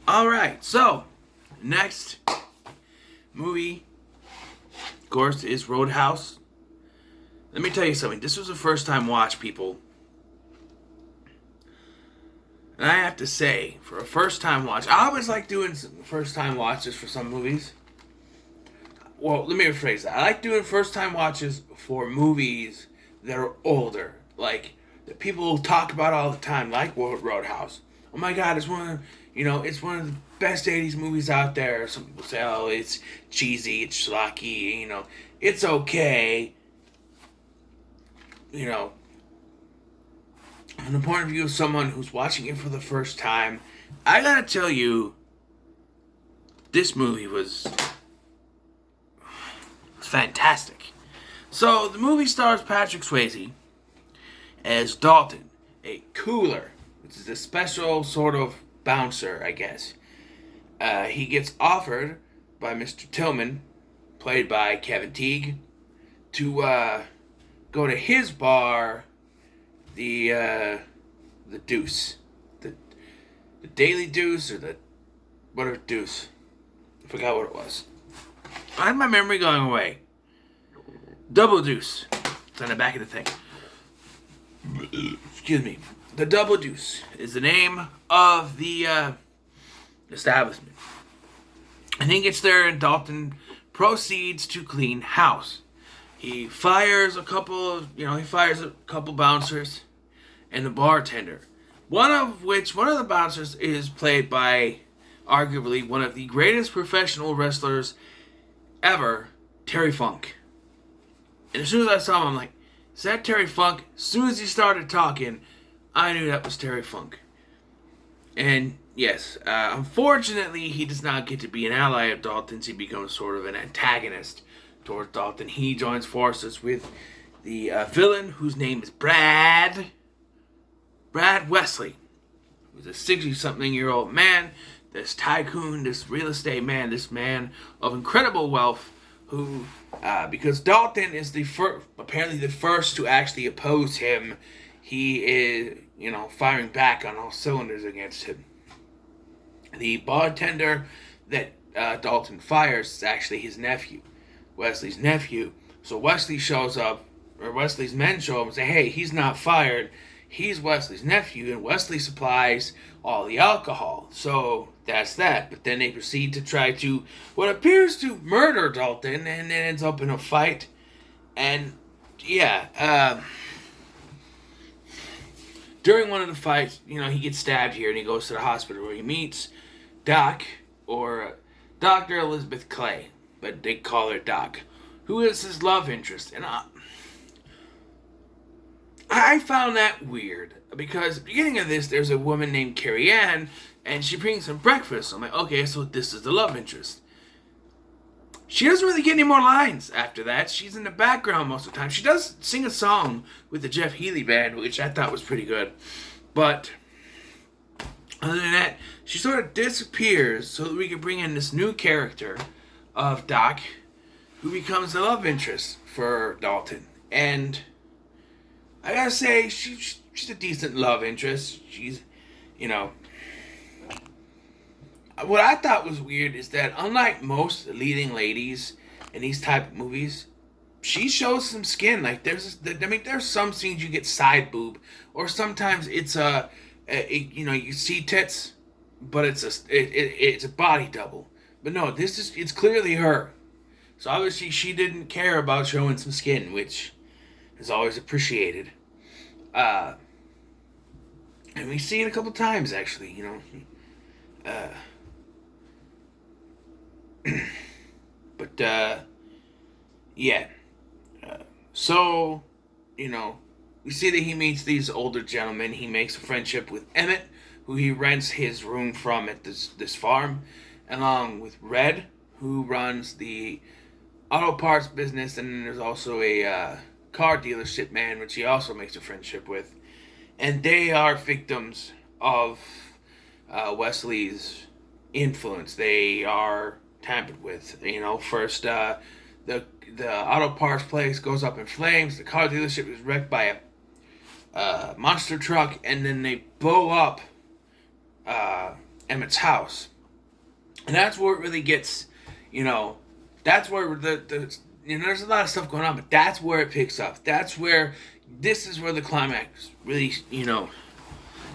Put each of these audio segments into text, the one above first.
All right, so next movie, of course, is Roadhouse. Let me tell you something. This was a first time watch, people. And I have to say, for a first time watch, I always like doing first time watches for some movies. Well, let me rephrase that. I like doing first time watches for movies that are older. Like, that people talk about all the time, like Roadhouse. Oh my god, it's one of the best 80s movies out there. Some people say, oh, it's cheesy, it's schlocky, it's okay. You know, from the point of view of someone who's watching it for the first time, I gotta tell you, this movie was fantastic. So, the movie stars Patrick Swayze as Dalton, a cooler, which is a special sort of bouncer, I guess. He gets offered by Mr. Tillman, played by Kevin Teague, to go to his bar, the Deuce, the Daily Deuce, or the what Deuce? I forgot what it was. I had my memory going away. Double Deuce. It's on the back of the thing. Excuse me. The Double Deuce is the name of the establishment. And he gets there, and Dalton proceeds to clean house. He fires a couple bouncers and the bartender. One of the bouncers is played by arguably one of the greatest professional wrestlers ever, Terry Funk. And as soon as I saw him, I'm like, is that Terry Funk? As soon as he started talking, I knew that was Terry Funk. And yes, unfortunately, he does not get to be an ally of Dalton's. He becomes sort of an antagonist towards Dalton. He joins forces with the villain, whose name is Brad Wesley, who's a 60-something-year-old man, this tycoon, this real estate man, this man of incredible wealth, who, because Dalton is apparently the first to actually oppose him, he is, firing back on all cylinders against him. The bartender that Dalton fires is actually his nephew, Wesley's nephew. So Wesley's men show up and say, hey, he's not fired. He's Wesley's nephew, and Wesley supplies all the alcohol. So that's that. But then they proceed to try to, what appears to murder Dalton, and it ends up in a fight. And, yeah, during one of the fights, he gets stabbed here, and he goes to the hospital where he meets Doc, or Dr. Elizabeth Clay, but they call her Doc, who is his love interest. And I found that weird, because at the beginning of this, there's a woman named Carrie Ann, and she brings him breakfast. I'm like, okay, so this is the love interest. She doesn't really get any more lines after that. She's in the background most of the time. She does sing a song with the Jeff Healey Band, which I thought was pretty good. But other than that, she sort of disappears so that we can bring in this new character of Doc, who becomes the love interest for Dalton. And I gotta say, she's a decent love interest. She's, what I thought was weird is that unlike most leading ladies in these type of movies, she shows some skin. Like there's some scenes you get side boob, or sometimes it's you see tits, but it's a body double. But no, it's clearly her. So obviously she didn't care about showing some skin, which is always appreciated. And we see it a couple times actually, but yeah. So, we see that he meets these older gentlemen. He makes a friendship with Emmett, who he rents his room from at this farm, along with Red, who runs the auto parts business, and then there's also a car dealership man, which he also makes a friendship with. And they are victims of Wesley's influence. They are tampered with. First the auto parts place goes up in flames. The car dealership is wrecked by a monster truck, and then they blow up Emmett's house. And that's where it really gets, you know, that's where there's a lot of stuff going on, but that's where it picks up. This is where the climax really,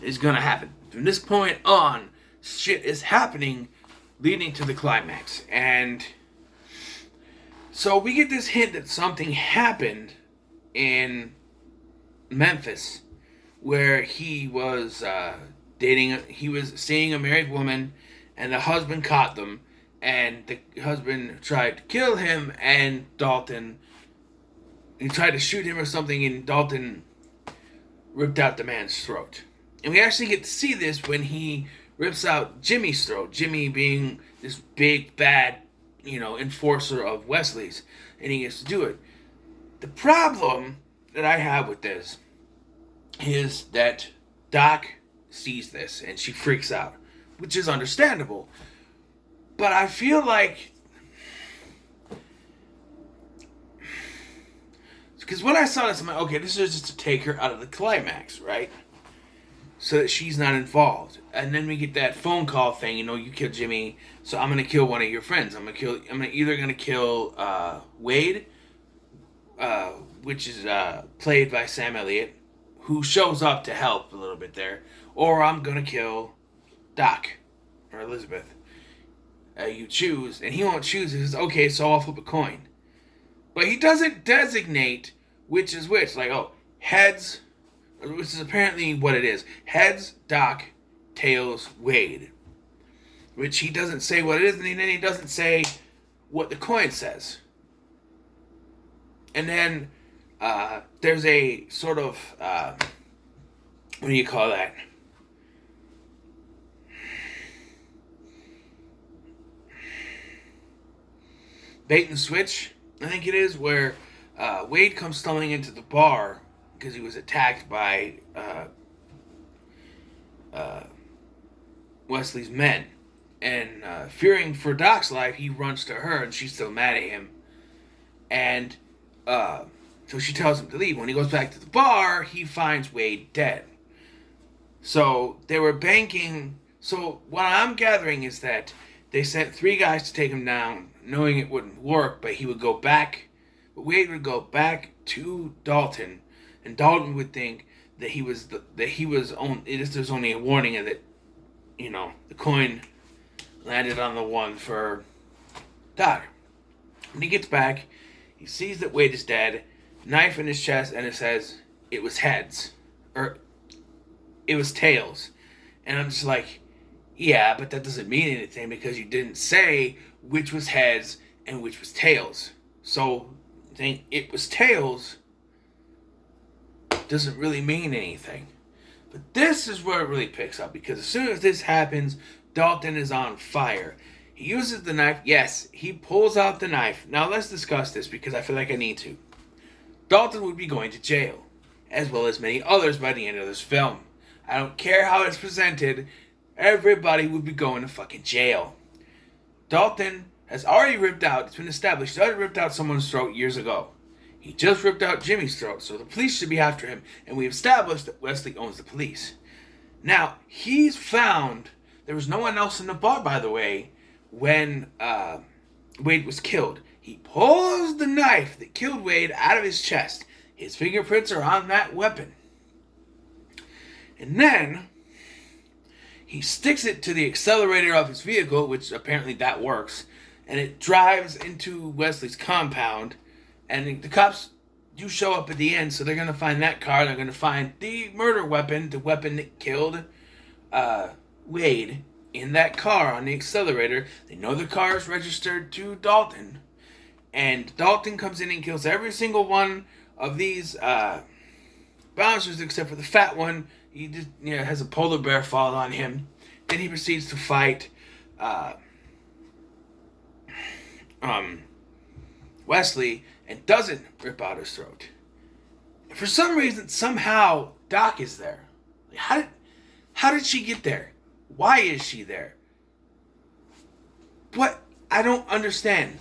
is going to happen. From this point on, shit is happening leading to the climax. And so we get this hint that something happened in Memphis where he was he was seeing a married woman, and the husband caught them, and the husband tried to kill him, and he tried to shoot him or something, and Dalton ripped out the man's throat. And we actually get to see this when he rips out Jimmy's throat. Jimmy being this big, bad, enforcer of Wesley's, and he gets to do it. The problem that I have with this is that Doc sees this, and she freaks out, which is understandable. But I feel like, because when I saw this, I'm like, okay, this is just to take her out of the climax, right? So that she's not involved. And then we get that phone call thing, you killed Jimmy, so I'm gonna kill one of your friends. I'm either gonna kill Wade, which is played by Sam Elliott, who shows up to help a little bit there, or I'm gonna kill Doc or Elizabeth. You choose, and he won't choose. He says, okay, so I'll flip a coin. But he doesn't designate which is which. Like, heads, which is apparently what it is. Heads, Doc, tails, Wade. Which he doesn't say what it is, and then he doesn't say what the coin says. And then there's a sort of, what do you call that? Bait and switch, I think it is, where Wade comes stumbling into the bar because he was attacked by Wesley's men. And fearing for Doc's life, he runs to her, and she's still mad at him. And so she tells him to leave. When he goes back to the bar, he finds Wade dead. So they were banking. So what I'm gathering is that they sent 3 guys to take him down, knowing it wouldn't work, but he would go back. But Wade would go back to Dalton, and Dalton would think that there's only a warning, and that the coin landed on the one for Doc. When he gets back, he sees that Wade is dead, knife in his chest, and it says it was heads, or it was tails. And I'm just like, yeah, but that doesn't mean anything because you didn't say which was heads and which was tails. So saying it was tails doesn't really mean anything. But this is where it really picks up, because as soon as this happens, Dalton is on fire. He uses the knife. Yes, he pulls out the knife. Now let's discuss this because I feel like I need to. Dalton would be going to jail, as well as many others by the end of this film. I don't care how it's presented. Everybody would be going to fucking jail. Dalton has already ripped out, it's been established, he's already ripped out someone's throat years ago. He just ripped out Jimmy's throat, so the police should be after him, and we've established that Wesley owns the police. Now, he's found, there was no one else in the bar, by the way, when Wade was killed. He pulls the knife that killed Wade out of his chest. His fingerprints are on that weapon. And then he sticks it to the accelerator of his vehicle, which apparently that works, and it drives into Wesley's compound, and the cops do show up at the end, so they're going to find that car, they're going to find the murder weapon, the weapon that killed Wade, in that car on the accelerator. They know the car is registered to Dalton, and Dalton comes in and kills every single one of these bouncers except for the fat one. He just has a polar bear fall on him. Then he proceeds to fight Wesley and doesn't rip out his throat. For some reason, somehow Doc is there. How did she get there? Why is she there? What? I don't understand.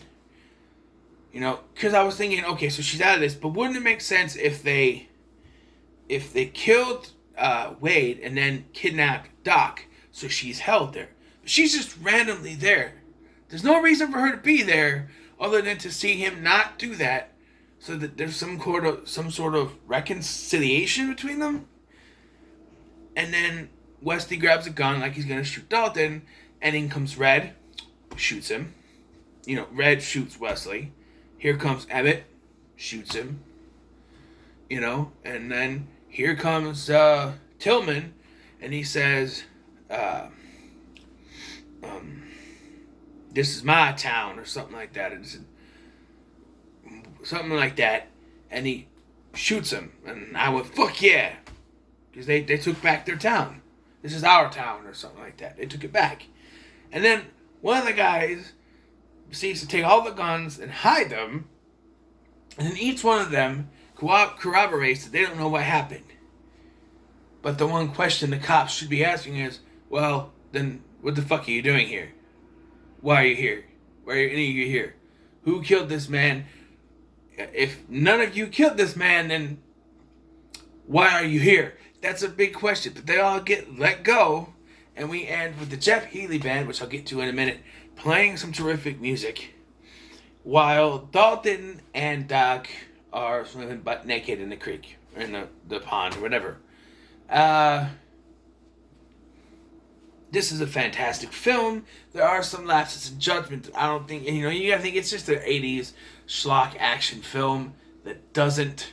Because I was thinking, okay, so she's out of this, but wouldn't it make sense if they killed Wade and then kidnapped Doc, so she's held there? she's just randomly there. There's no reason for her to be there other than to see him not do that, so that there's some sort of reconciliation between them. And then Wesley grabs a gun like he's gonna shoot Dalton, and in comes Red, shoots him. Red shoots Wesley. Here comes Emmett, shoots him. And then here comes Tillman, and he says, "This is my town," or something like that. Something like that, and he shoots him, and I went, "Fuck yeah," because they took back their town. This is our town, or something like that. They took it back, and then one of the guys proceeds to take all the guns and hide them, and then each one of them corroborates that they don't know what happened. But the one question the cops should be asking is, well, then what the fuck are you doing here? Why are you here? Why are any of you here? Who killed this man? If none of you killed this man, then why are you here? That's a big question. But they all get let go, and we end with the Jeff Healey Band, which I'll get to in a minute, playing some terrific music, while Dalton and Doc are swimming butt naked in the creek, or in the pond, or whatever. This is a fantastic film. There are some lapses in judgment. I don't think, you gotta think it's just an 80s schlock action film that doesn't,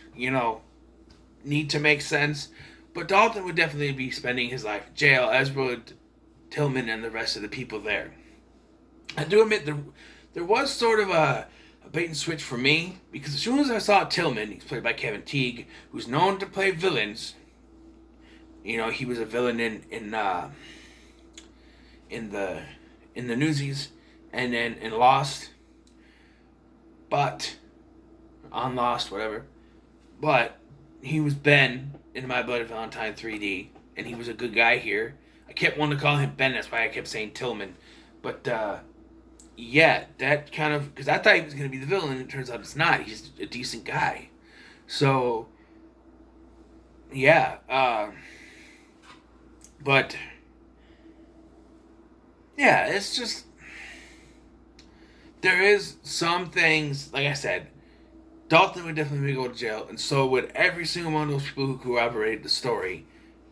need to make sense. But Dalton would definitely be spending his life in jail, as would Tillman and the rest of the people there. I do admit there was sort of a bait and switch for me, because as soon as I saw Tillman, he's played by Kevin Teague, who's known to play villains. He was a villain in the Newsies, and then in Lost, but on Lost, whatever. But he was Ben in My Bloody Valentine 3D, and he was a good guy here. I kept wanting to call him Ben, that's why I kept saying Tillman. But yeah, that kind of, because I thought he was going to be the villain, and it turns out it's not. He's a decent guy. So yeah, but yeah, it's just, there is some things, like I said, Dalton would definitely go to jail, and so would every single one of those people who corroborated the story.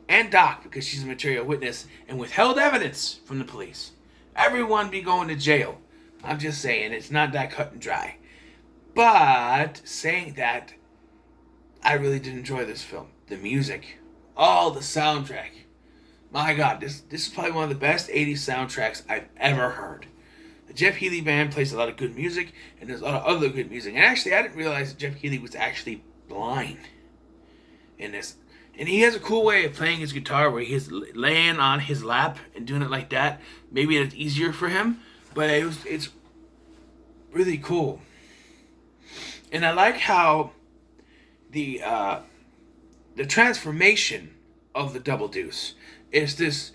And Doc, because she's a material witness and withheld evidence from the police. Everyone be going to jail. I'm just saying, it's not that cut and dry. But, saying that, I really did enjoy this film. The music. All the soundtrack. My God, this is probably one of the best 80s soundtracks I've ever heard. The Jeff Healey Band plays a lot of good music, and there's a lot of other good music. And actually, I didn't realize that Jeff Healey was actually blind in this. And he has a cool way of playing his guitar where he's laying on his lap and doing it like that. Maybe it's easier for him, but it's really cool. And I like how the transformation of the Double Deuce is this,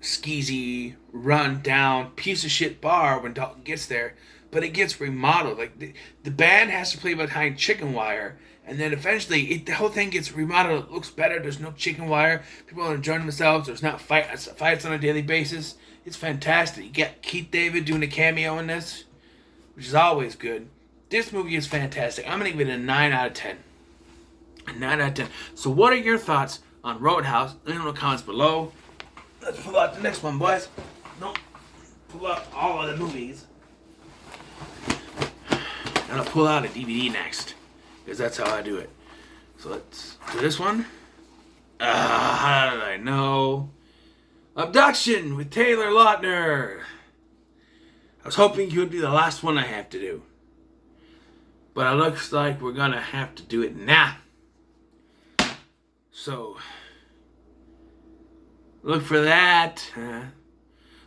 skeezy, run down, piece of shit bar when Dalton gets there, but it gets remodeled. Like the band has to play behind chicken wire, and then eventually the whole thing gets remodeled. It looks better. There's no chicken wire. People are enjoying themselves. There's not fights on a daily basis. It's fantastic. You get Keith David doing a cameo in this, which is always good. This movie is fantastic. I'm going to give it a 9 out of 10. A 9 out of 10. So what are your thoughts on Roadhouse? Let me know in the comments below. Let's pull out the next one, boys. Don't pull out all of the movies. And I'll pull out a DVD next, because that's how I do it. So let's do this one. How did I know? Abduction with Taylor Lautner. I was hoping you would be the last one I have to do, but it looks like we're gonna have to do it now. So look for that.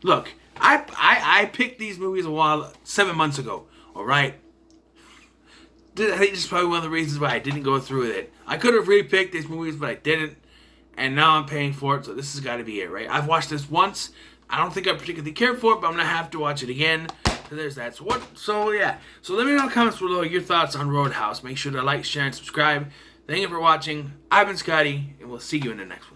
Look, I picked these movies 7 months ago. All right. I think this is probably one of the reasons why I didn't go through with it. I could have repicked these movies, but I didn't. And now I'm paying for it, so this has got to be it, right? I've watched this once. I don't think I particularly care for it, but I'm going to have to watch it again. So there's that. So yeah. So let me know in the comments below your thoughts on Roadhouse. Make sure to like, share, and subscribe. Thank you for watching. I've been Scotty, and we'll see you in the next one.